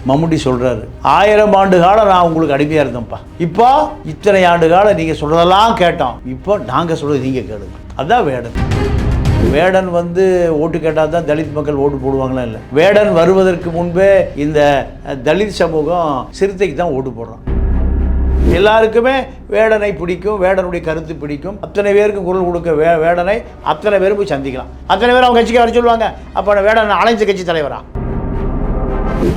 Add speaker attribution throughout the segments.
Speaker 1: மம்முட்டி சொல்கிறாரு, 1000 ஆண்டு காலம் நான் உங்களுக்கு அடிமையாக இருந்தேன்ப்பா, இப்போ இத்தனை ஆண்டு காலம் நீங்கள் சொல்கிறதெல்லாம் கேட்டோம், இப்போ நாங்கள் சொல்கிறது நீங்கள் கேளுங்க. அதுதான் வேடன். வேடன் வந்து ஓட்டு கேட்டால் தான் தலித் மக்கள் ஓட்டு போடுவாங்களா? இல்லை, வேடன் வருவதற்கு முன்பே இந்த தலித் சமூகம் சிறுத்தைக்கு தான் ஓட்டு போடுறோம். எல்லாருக்குமே வேடனை பிடிக்கும், வேடனுடைய கருத்து பிடிக்கும். அத்தனை பேருக்கு குரல் கொடுக்க வேடனை அத்தனை பேரும் போய் சந்திக்கலாம். அத்தனை பேர் அவங்க கட்சிக்கு வர சொல்லுவாங்க. அப்போ வேடன் அனைத்து கட்சி தலைவரா?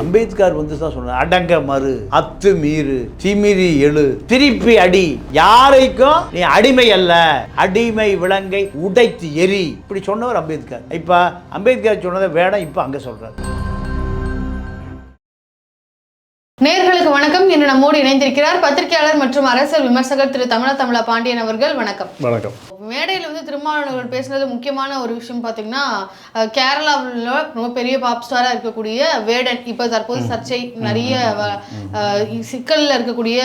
Speaker 1: அம்பேத்கர் வந்து தான் சொன்னார், அடங்க மறு, அத்து மீறு, திமிரி எழு, திருப்பி அடி, யாரைக்கும் நீ அடிமை அல்ல, அடிமை விலங்கை உடைத்து எரி. இப்படி சொன்னவர் அம்பேத்கர். இப்ப அம்பேத்கர் சொன்னதை வேடம் இப்ப அங்க சொல்றாரு.
Speaker 2: நேயர்களுக்கு வணக்கம். இன்று நம்மோடு இணைந்திருக்கிறார் பத்திரிகையாளர் மற்றும் அரசியல் விமர்சகர் திரு தமிழா பாண்டியன் அவர்கள். வணக்கம். வணக்கம். மேடையில் வந்து திருமாவளவன் பேசுனது முக்கியமான ஒரு விஷயம் பார்த்தீங்கன்னா, கேரளாவில் ரொம்ப பெரிய பாப் ஸ்டாராக இருக்கக்கூடிய வேடன் இப்போ தற்போது சர்ச்சை நிறைய சிக்கலில் இருக்கக்கூடிய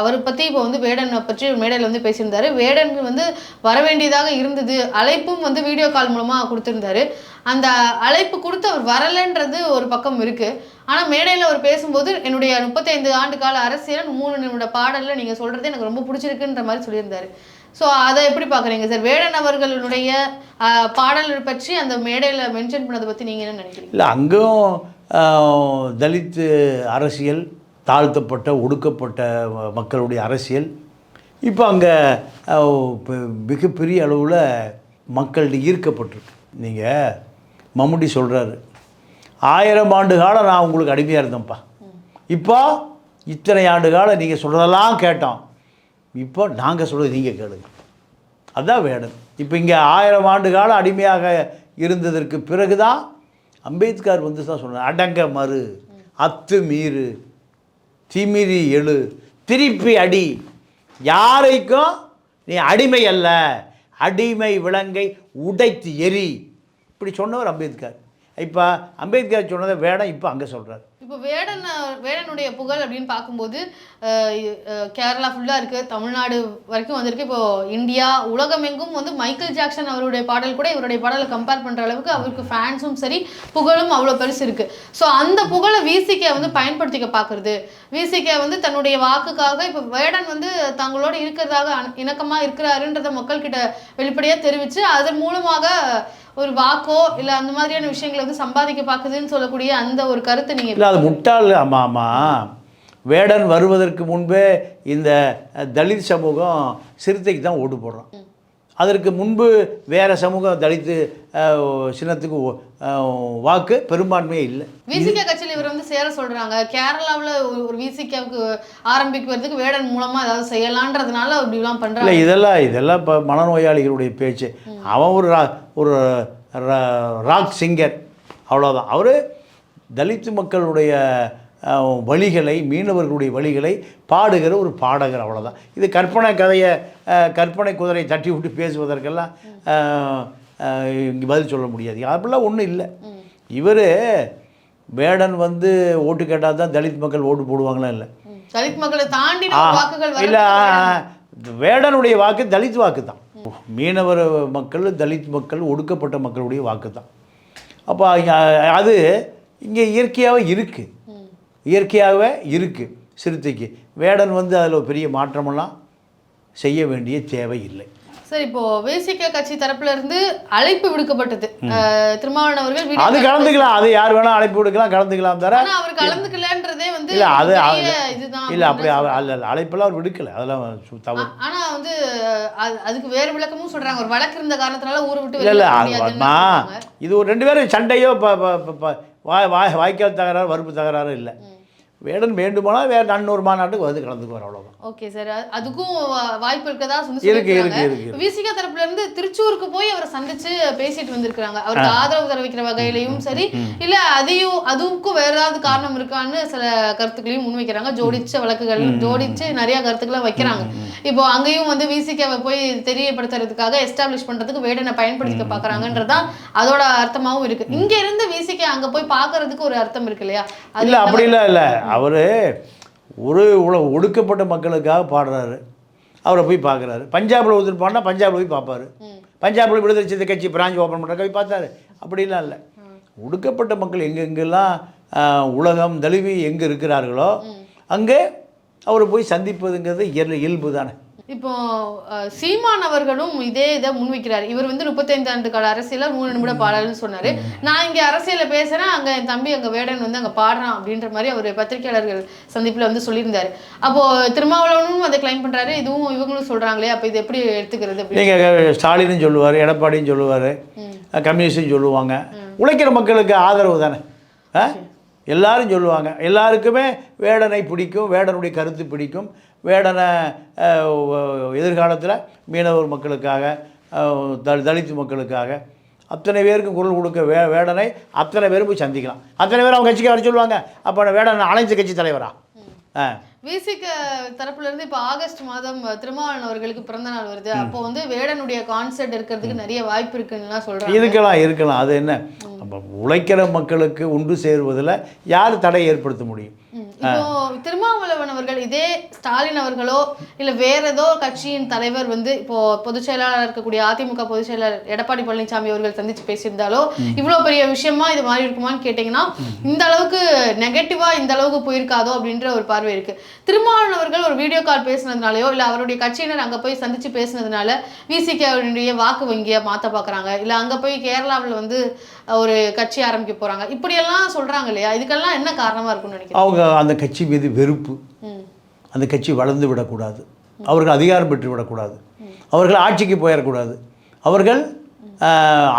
Speaker 2: அவரை பற்றி இப்போ வந்து வேடன் பற்றி மேடையில் வந்து பேசியிருந்தாரு. வேடன் வந்து வர வேண்டியதாக இருந்தது, அழைப்பும் வந்து வீடியோ கால் மூலமாக கொடுத்துருந்தாரு. அந்த அழைப்பு கொடுத்து அவர் வரலைன்றது ஒரு பக்கம் இருக்கு. ஆனால் மேடையில் அவர் பேசும்போது என்னுடைய 35 ஆண்டு கால அரசியல் 3 நிமிட பாடலில் நீங்கள் சொல்கிறது எனக்கு ரொம்ப பிடிச்சிருக்குன்ற மாதிரி சொல்லியிருந்தாரு. ஸோ அதை எப்படி பார்க்குறீங்க சார்? வேடன் அவர்களுடைய பாடல் பற்றி அந்த மேடையில் மென்ஷன் பண்ணதை பற்றி நீங்கள் என்ன நினைக்கிறீங்க?
Speaker 1: இல்லை, அங்கேயும் தலித் அரசியல், தாழ்த்தப்பட்ட ஒடுக்கப்பட்ட மக்களுடைய அரசியல் இப்போ அங்கே மிகப்பெரிய அளவில் மக்கள்கிட்ட ஈர்க்கப்பட்டிருக்கு. நீங்கள் மம்முட்டி சொல்கிறாரு, 1000 ஆண்டு காலம் நான் உங்களுக்கு அடிமையாக இருந்தேன்ப்பா, இப்போ இத்தனை ஆண்டு காலம் நீங்கள் சொல்கிறதெல்லாம் கேட்டோம், இப்போ நாங்கள் சொல்கிறது நீங்கள் கேளுங்க. அதுதான் வேடன். இப்போ இங்கே 1000 ஆண்டு காலம் அடிமையாக இருந்ததற்கு பிறகு தான் அம்பேத்கர் வந்து தான் சொன்னார், அடங்க மறு, அத்து மீறு, திமிரி எழு, திருப்பி அடி, யாரைக்கும் நீ அடிமை அல்ல, அடிமை விலங்கை உடைத்து எரி. இப்படி சொன்னவர் அம்பேத்கர். இப்போ அம்பேத்கர் சொன்னதை வேடன் இப்போ அங்கே சொல்கிறார்.
Speaker 2: இப்போ வேடனுடைய புகழ் அப்படின்னு பார்க்கும்போது கேரளா ஃபுல்லாக இருக்குது, தமிழ்நாடு வரைக்கும் வந்திருக்கு. இப்போது இந்தியா உலகமெங்கும் வந்து மைக்கேல் ஜாக்சன் அவருடைய பாடல் கூட இவருடைய பாடலை கம்பேர் பண்ணுற அளவுக்கு அவருக்கு ஃபேன்ஸும் சரி புகழும் அவ்வளோ பெருசு இருக்குது. ஸோ அந்த புகழை விசிகே வந்து பயன்படுத்திக்க பார்க்குறது, விசிகே வந்து தன்னுடைய வாக்குக்காக இப்போ வேடன் வந்து தங்களோடு இருக்கிறதாக இணக்கமாக இருக்கிறாருன்றதை மக்கள்கிட்ட வெளிப்படையாக தெரிவித்து அதன் மூலமாக ஒரு வாக்கோ இல்லை அந்த மாதிரியான விஷயங்களை வந்து சம்பாதிக்க பார்க்குதுன்னு சொல்லக்கூடிய அந்த ஒரு கருத்தை நீங்கள்
Speaker 1: இல்லை, அது முட்டாள். ஆமாம் ஆமாம், வேடன் வருவதற்கு முன்பே இந்த தலித் சமூகம் சிறுத்தைக்கு தான் ஓட்டு போடுறோம். அதற்கு முன்பு வேறு சமூகம் தலித்து சின்னத்துக்கு வாக்கு பெரும்பான்மையே இல்லை.
Speaker 2: விசிகே கட்சியில் இவர் வந்து சேர சொல்கிறாங்க. கேரளாவில் ஒரு விசிகேவுக்கு ஆரம்பிக்கிறதுக்கு வேடன் மூலமாக ஏதாவது செய்யலான்றதுனால அப்படிலாம் பண்ணுறாங்க.
Speaker 1: இல்லை, இதெல்லாம் இப்போ மனநோயாளிகளுடைய பேச்சு. அவன் ஒரு ராக் சிங்கர், அவ்வளோதான். அவர் தலித்து மக்களுடைய வழிகளை, மீனவர்களுடைய வழிகளை பாடுகிற ஒரு பாடகர், அவ்வளோதான். இது கற்பனை கதையை, கற்பனை குதிரை தட்டி விட்டு பேசுவதற்கெல்லாம் இங்கே பதில் சொல்ல முடியாது. அப்படிலாம் ஒன்றும் இல்லை. இவர் வேடன் வந்து ஓட்டு கேட்டால் தான் தலித் மக்கள் ஓட்டு போடுவாங்களா? இல்லை,
Speaker 2: தலித் மக்களை தாண்டி
Speaker 1: இல்லை, வேடனுடைய வாக்கு தலித் வாக்கு தான். மீனவர் மக்கள், தலித் மக்கள், ஒடுக்கப்பட்ட மக்களுடைய வாக்கு தான். அப்போ அது இங்கே இயற்கையாகவே இருக்குது சிறுத்தைக்கு. வேடன் வந்து அதில் பெரிய மாற்றமெல்லாம் செய்ய வேண்டிய தேவை இல்லை.
Speaker 2: சார், இப்போ விசிகே கட்சி தரப்புல இருந்து அழைப்பு விடுக்கப்பட்டது. திருமாவளவன் அவர்கள்
Speaker 1: அது கலந்துக்கலாம், அது யார் வேணால் அழைப்பு விடுக்கலாம், கலந்துக்கலாம். தர
Speaker 2: அவர் கலந்துக்கலன்றதே வந்து
Speaker 1: இல்லை, அது
Speaker 2: இதுதான்.
Speaker 1: இல்லை, அப்படி அல்ல, அழைப்பெல்லாம் அவர் விடுக்கலை, அதெல்லாம் தவறு.
Speaker 2: ஆனால் வந்து அதுக்கு வேறு விளக்கமும் சொல்கிறாங்க. ஒரு வழக்கு இருந்த காரணத்தினால ஊரை விட்டு
Speaker 1: இல்லை, இது ஒரு 2 பேரும் சண்டையோ வாய்க்கால் தகராறு, வறுப்பு தகராறு இல்லை. வேடன் வேண்டுமானால் வேறு நன்னூறு மாநாட்டுக்கு வந்து கலந்துக்குவார், அவ்வளோதான்.
Speaker 2: ஓகே சார், அதுக்கும் வாய்ப்பு இருக்கதா
Speaker 1: இருக்கு.
Speaker 2: விசிகே தரப்புல இருந்து திருச்சூருக்கு போய் அவரை சந்திச்சு பேசிட்டு வந்திருக்காங்க. அவருக்கு ஆதரவு தெரிவிக்கிற வகையிலையும் சரி, இல்ல அதுக்கும் வேற ஏதாவது காரணம் இருக்கான்னு சில கருத்துக்களையும் முன்வைக்கிறாங்க. ஜோடிச்ச வழக்குகள் ஜோடிச்சு நிறைய கருத்துக்களை வைக்கிறாங்க. இப்போ அங்கேயும் வந்து விசிகேவை போய் தெரியப்படுத்துறதுக்காக எஸ்டாப்ளிஷ் பண்றதுக்கு வேடனை பயன்படுத்திக்க பாக்குறாங்கன்றதான் அதோட அர்த்தமாவும் இருக்கு. இங்க இருந்து விசிகே அங்க போய் பாக்குறதுக்கு ஒரு அர்த்தம் இருக்கு இல்லையா?
Speaker 1: இல்ல, அப்படி இல்லை. அவர் ஒரு ஒடுக்கப்பட்ட மக்களுக்காக பாடுறாரு, அவரை போய் பார்க்குறாரு. பஞ்சாபில் ஒருத்தர் பாடினா பஞ்சாபில் போய் பார்ப்பார். பஞ்சாபில் விடுதலை சிறுத்தை கட்சி பிரான்ச் ஓப்பன் பண்ணுறதுக்காக போய் பார்த்தாரு. அப்படிலாம் இல்லை. ஒடுக்கப்பட்ட மக்கள் எங்கெங்கெல்லாம் உலகம் தழுவி எங்கே இருக்கிறார்களோ அங்கே அவரை போய் சந்திப்பதுங்கிறது இயல்பு தானே.
Speaker 2: இப்போ சீமான் அவர்களும் இதே இதை முன்வைக்கிறார். இவர் வந்து 35 ஆண்டு கால அரசியல 3 நிமிட பாடல்னு சொன்னாரு. நான் இங்கே அரசியல பேசுகிறேன், அங்கே என் தம்பி அங்கே வேடன் வந்து அங்கே பாடுறான் அப்படின்ற மாதிரி அவர் பத்திரிகையாளர்கள் சந்திப்பில் வந்து சொல்லியிருந்தார். அப்போது திருமாவளவனும் அதை கிளைம் பண்ணுறாரு, இதுவும் இவங்களும் சொல்கிறாங்களே, அப்போ இது எப்படி எடுத்துக்கிறது?
Speaker 1: நீங்கள் ஸ்டாலினும் சொல்லுவார், எடப்பாடியும் சொல்லுவார், கம்யூனிஸ்டும் சொல்லுவாங்க. உழைக்கிற மக்களுக்கு ஆதரவு தானே எல்லாரும் சொல்லுவாங்க. எல்லாருக்குமே வேடனை பிடிக்கும், வேடனுடைய கருத்து பிடிக்கும். வேடனை எதிர்காலத்தில் மீனவர் மக்களுக்காக, தலித்து மக்களுக்காக அத்தனை பேருக்கு குரல் கொடுக்க வேடனை அத்தனை பேரும் போய் சந்திக்கலாம். அத்தனை பேர் அவங்க கட்சிக்கு வர சொல்லுவாங்க. அப்போ வேடனை அனைத்து கட்சி தலைவரா?
Speaker 2: விசிக தரப்புல இருந்து இப்போ ஆகஸ்ட் மாதம் திருமாவளவன் அவர்களுக்கு பிறந்த நாள் வருது. அப்போ வந்து வேடனுடைய கான்செர்ட் இருக்கிறதுக்கு நிறைய வாய்ப்பு இருக்குன்னு சொல்றாங்க.
Speaker 1: இருக்கலாம். அது என்ன, உழைக்கிற மக்களுக்கு ஒன்று சேருவதில் யார் தடை ஏற்படுத்த முடியும்?
Speaker 2: இப்போ திருமாவளவன் அவர்கள் இதே ஸ்டாலின் அவர்களோ இல்லை வேற ஏதோ கட்சியின் தலைவர் வந்து இப்போ பொதுச் செயலாளர் இருக்கக்கூடிய அதிமுக பொதுச் செயலாளர் எடப்பாடி பழனிசாமி அவர்கள் சந்திச்சு பேசியிருந்தாலோ இவ்வளோ பெரிய விஷயமா இது மாதிரி இருக்குமான்னு கேட்டிங்கன்னா இந்த அளவுக்கு நெகட்டிவா இந்த அளவுக்கு போயிருக்காதோ அப்படின்ற ஒரு பார்வை இருக்கு. திருமாவளவன் அவர்கள் ஒரு வீடியோ கால் பேசுனதுனாலயோ இல்லை அவருடைய கட்சியினர் அங்கே போய் சந்திச்சு பேசுனதுனால விசிகேவுடைய வாக்கு வங்கியை மாற்ற பார்க்குறாங்க, இல்லை அங்கே போய் கேரளாவில் வந்து ஒரு கட்சி ஆரம்பிக்க போறாங்க, இப்படியெல்லாம் சொல்றாங்க இல்லையா? இதுக்கெல்லாம் என்ன காரணமா இருக்கும்னு நினைக்கிறேன்?
Speaker 1: அவங்க அந்த கட்சி மீது வெறுப்பு, அந்த கட்சி வளர்ந்து விடக்கூடாது, அவர்கள் அதிகாரம் பெற்று விடக்கூடாது, அவர்கள் ஆட்சிக்கு போயிடக்கூடாது, அவர்கள்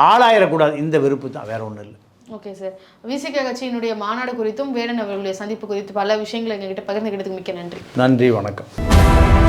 Speaker 1: ஆளாயிடக்கூடாது, இந்த வெறுப்பு தான், வேற ஒன்றும் இல்லை.
Speaker 2: ஓகே சார், விசிக கட்சியினுடைய மாநாடு குறித்தும் வேடன் அவர்களுடைய சந்திப்பு குறித்து பல விஷயங்களை எங்ககிட்ட பகிர்ந்துக்கிட்டதுக்கு மிக்க நன்றி.
Speaker 1: நன்றி, வணக்கம்.